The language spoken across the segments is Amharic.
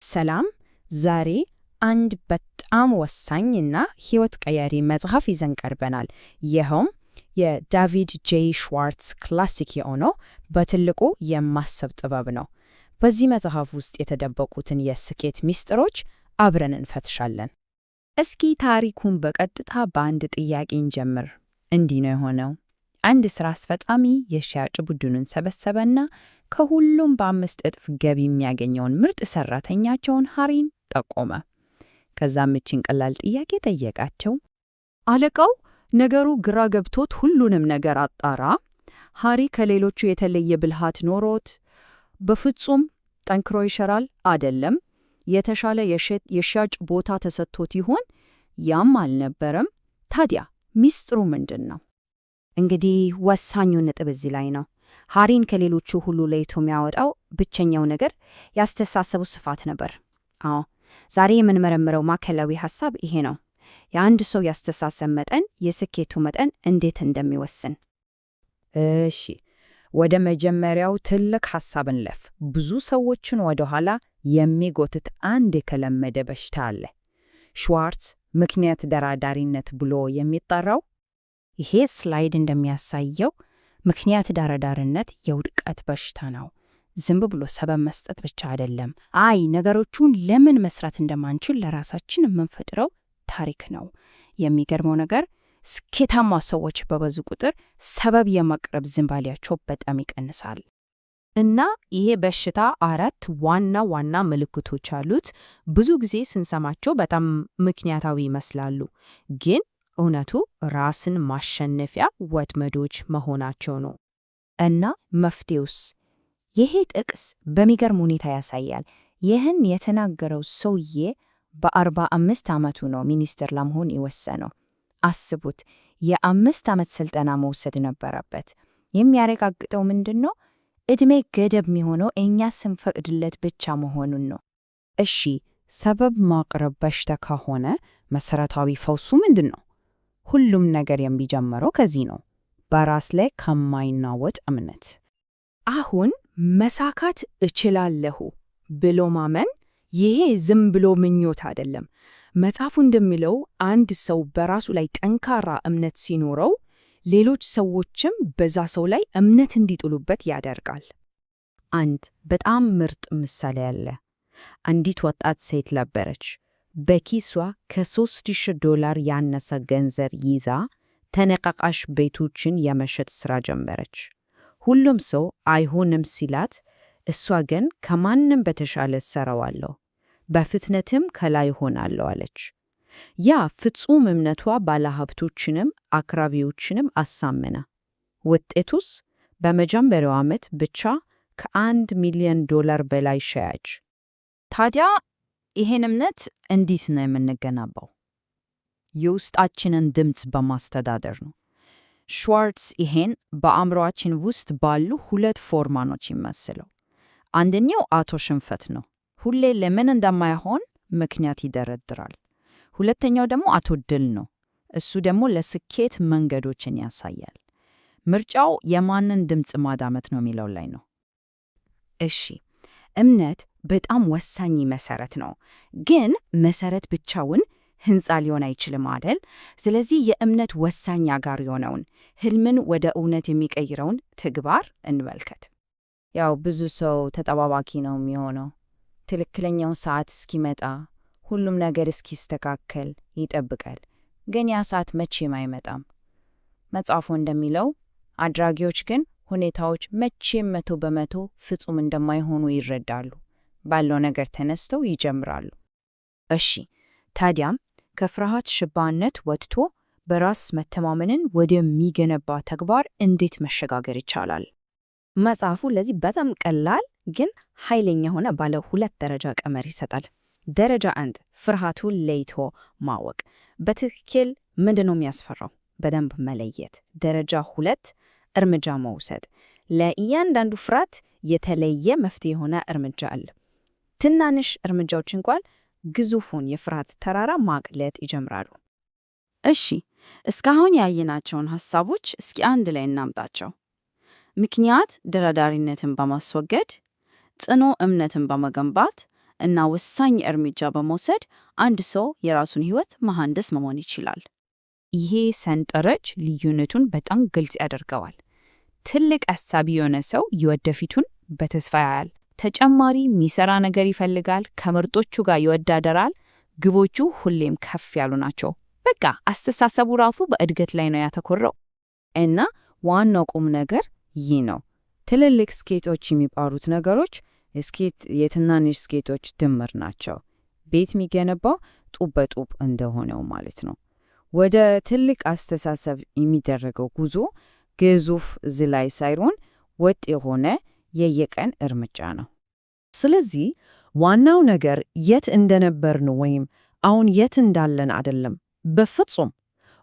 ሰላም ዛሬ አንድ በጣም ወሳኝና ሕይወት ቀያሪ መጽሐፍ ይዘን ቀርበናል። ይኸውም የዳቪድ ጄ ሽዋርትዝ ክላሲክ የሆነው በትልቁ የማሰብ ጥበብ ነው። በዚህ መጽሐፍ ውስጥ የተደበቁትን የስኬት ምስጢሮች አብረን እንፈትሻለን። እስኪ ታሪኩን በቀጥታ በአንድ ጥያቄ እንጀምር። እንዲህ ነው የሆነው። አንድ ሥራ አስፈጻሚ የሽያጭ ቡድኑን ሰበሰበና ከሁሉም በ5 እጥፍ ገቢ የሚያገኘውን ምርጥ ሠራተኛቸውን ሃሪን ጠቆመ። ከዛም እችን ቀላል ጥያቄ ጠየቃቸው። አለቃው ነገሩ ግራ ገብቶት ሁሉንም ነገር አጣራ። ሃሪ ከሌሎቹ የተለየ ብልሃት ኖሮት? በፍጹም ጠንክሮ ይሰራል አይደለም። የተሻለ የሽያጭ ቦታ ተሰጥቶት ይሆን? ያም አልነበረም። ታዲያ ሚስጥሩ ምንድን ነው? እንግዲህ ወሳኙ ነጥብ እዚህ ላይ ነው። ሃሪን ከሌሎቹ ሁሉ ለይቶ የሚያወጣው ብቸኛው ነገር ያስተሳሰቡ ስፋት ነበር። አዎ፣ ዛሬ የምንመረምረው ማዕከላዊ ሐሳብ ይሄ ነው። የአንድ ሰው ያስተሳሰብ መጠን የስኬቱ መጠን እንዴት እንደሚወስን። እሺ፣ ወደ መጀመሪያው ትልቅ ሐሳብ እንለፍ። ብዙ ሰዎችን ወደ ኋላ የሚጎትት አንድ የተለመደ በሽታ አለ። ሽዋርትዝ ምክንያት ደራዳሪነት ብሎ የሚጠራው። ይሄ ስላይድ እንደሚያሳየው ምክንያት ዳረዳርነት የውድቀት በሽታ ነው። ዝም ብሎ ሰበብ መስጠት ብቻ አይደለም። ነገሮቹን ለምን መስራት እንደማንችል ለራሳችን የምንፈጥረው ታሪክ ነው። የሚገርመው ነገር ስኬታማ ሰዎች በበዙ ቁጥር ሰበብ የማቅረብ ዝንባሌያቸው በጣም ይቀንሳል። እና ይሄ በሽታ 4 ዋና ዋና ምልክቶች አሉት። ብዙ ጊዜ ስንሰማቸው በጣም ምክንያታዊ ይመስላሉ፣ ግን እውነቱ ራስን ማሸነፊያ ወጥመዶች መሆናቸው ነው። እና መፍትሄውስ? ይሄ ጥቅስ በሚገርም ሁኔታ ያሳያል። ይህን የተናገረው ሰውዬ በ45 ዓመቱ ነው ሚኒስትር ለመሆን የወሰነው። አስቡት፣ የ5 ዓመት ስልጠና መውሰድ ነበረበት። የሚያረጋግጠው ምንድን ነው? ዕድሜ ገደብ የሚሆነው እኛ ስንፈቅድለት ብቻ መሆኑን ነው። እሺ፣ ሰበብ ማቅረብ በሽታ ከሆነ መሰረታዊ ፈውሱ ምንድን ነው? ሁሉም ነገር የሚጀምረው ከዚህ ነው፣ በራስ ላይ ከማይናወጥ እምነት። አሁን መሳካት እችላለሁ ብሎ ማመን፣ ይሄ ዝም ብሎ ምኞት አይደለም። መጽሐፉ እንደሚለው አንድ ሰው በራሱ ላይ ጠንካራ እምነት ሲኖረው ሌሎች ሰዎችም በዛ ሰው ላይ እምነት እንዲጥሉበት ያደርጋል። አንድ በጣም ምርጥ ምሳሌ አለ። አንዲት ወጣት ሴት ነበረች። በኪሷ $3,000 ያነሰ ገንዘብ ይዛ ተነቃቃሽ ቤቶችን የመሸጥ ሥራ ጀመረች። ሁሉም ሰው አይሆንም ሲላት፣ እሷ ግን ከማንም በተሻለ እሰራዋለሁ፣ በፍጥነትም ከላይ ሆናለሁ አለች። ያ ፍጹም እምነቷ ባለሀብቶችንም አክራቢዎችንም አሳመነ። ውጤቱስ? በመጀመሪያው ዓመት ብቻ $1 ሚሊዮን በላይ ሸያጭ። ታዲያ ይሄን እምነት እንዴት ነው የምንገነባው? የውስጣችንን ድምፅ በማስተዳደር ነው። ሽዋርትዝ ይሄን በአእምሮአችን ውስጥ ባሉ 2 ፎርማኖች ይመስለው። አንደኛው አቶ ሽንፈት ነው። ሁሌ ለምን እንደማይሆን ምክንያት ይደረድራል። ሁለተኛው ደግሞ አቶ ድል ነው። እሱ ደግሞ ለስኬት መንገዶችን ያሳያል። ምርጫው የማንን ድምፅ ማዳመጥ ነው የሚለው ላይ ነው። እሺ፣ እምነት በጣም ወሳኝ መሰረት ነው። ግን መሰረት ብቻውን ሕንፃ ሊሆን አይችልም አይደል? ስለዚህ የእምነት ወሳኝ አጋር የሆነውን ህልምን ወደ እውነት የሚቀይረውን ተግባር እንመልከት። ያው ብዙ ሰው ተጠባባቂ ነው የሚሆነው። ትክክለኛው ሰዓት እስኪመጣ፣ ሁሉም ነገር እስኪስተካከል ይጠብቃል። ግን ያ ሰዓት መቼም አይመጣም። መጽሐፉ እንደሚለው አድራጊዎች ግን ሁኔታዎች መቼም 100% ፍጹም እንደማይሆኑ ይረዳሉ። ባለው ነገር ተነስተው ይጀምራሉ። እሺ፣ ታዲያም ከፍርሃት ሽባነት ወጥቶ በራስ መተማመንን ወደሚገነባ ተግባር እንዴት መሸጋገር ይቻላል? መጽሐፉ ለዚህ በጣም ቀላል ግን ኃይለኛ የሆነ ባለ 2 ደረጃ ቀመር ይሰጣል። ደረጃ 1 ፍርሃቱን ለይቶ ማወቅ። በትክክል ምንድነው የሚያስፈራው? በደንብ መለየት። ደረጃ 2 እርምጃ መውሰድ። ለእያንዳንዱ ፍርሃት የተለየ መፍትሄ የሆነ እርምጃ አለ። ትናንሽ እርምጃዎች እንኳን ግዙፉን የፍርሃት ተራራ ማቅለጥ ይጀምራሉ። እሺ፣ እስካሁን ያየናቸውን ሐሳቦች እስኪ አንድ ላይ እናምጣቸው። ምክንያት ደራዳሪነትን በማስወገድ ጽኑ እምነትን በመገንባት እና ወሳኝ እርምጃ በመውሰድ አንድ ሰው የራሱን ሕይወት መሐንዲስ መሆን ይችላል። ይሄ ሰንጠረዥ ልዩነቱን በጣም ግልጽ ያደርገዋል። ትልቅ አሳቢ የሆነ ሰው የወደፊቱን በተስፋ ያያል። ተጨማሪ የሚሰራ ነገር ይፈልጋል፣ ከምርጦቹ ጋር ይወዳደራል። ግቦቹ ሁሌም ከፍ ያሉ ናቸው። በቃ አስተሳሰቡ ራሱ በእድገት ላይ ነው ያተኮረው። እና ዋናው ቁም ነገር ይህ ነው። ትልልቅ ስኬቶች የሚባሉት ነገሮች የትናንሽ ስኬቶች ድምር ናቸው። ቤት የሚገነባው ጡብ በጡብ እንደሆነው ማለት ነው። ወደ ትልቅ አስተሳሰብ የሚደረገው ጉዞ ግዙፍ ዝላይ ሳይሆን ወጥ የሆነ የየቀን እርምጃ ነው። ስለዚህ ዋናው ነገር የት እንደነበርን ወይም አሁን የት እንዳለን አይደለም። በፍጹም።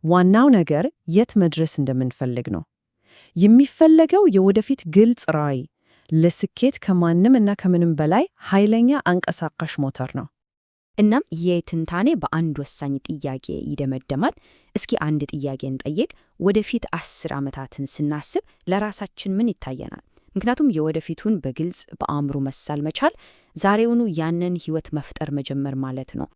ዋናው ነገር የት መድረስ እንደምንፈልግ ነው። የሚፈለገው የወደፊት ግልጽ ራዕይ ለስኬት ከማንም እና ከምንም በላይ ኃይለኛ አንቀሳቃሽ ሞተር ነው። እናም ይህ ትንታኔ በአንድ ወሳኝ ጥያቄ ይደመደማል። እስኪ አንድ ጥያቄ እንጠይቅ። ወደፊት 10 ዓመታትን ስናስብ ለራሳችን ምን ይታየናል? ምክንያቱም የወደፊቱን በግልጽ በአእምሮ መሳል መቻል ዛሬውኑ ያንን ሕይወት መፍጠር መጀመር ማለት ነው።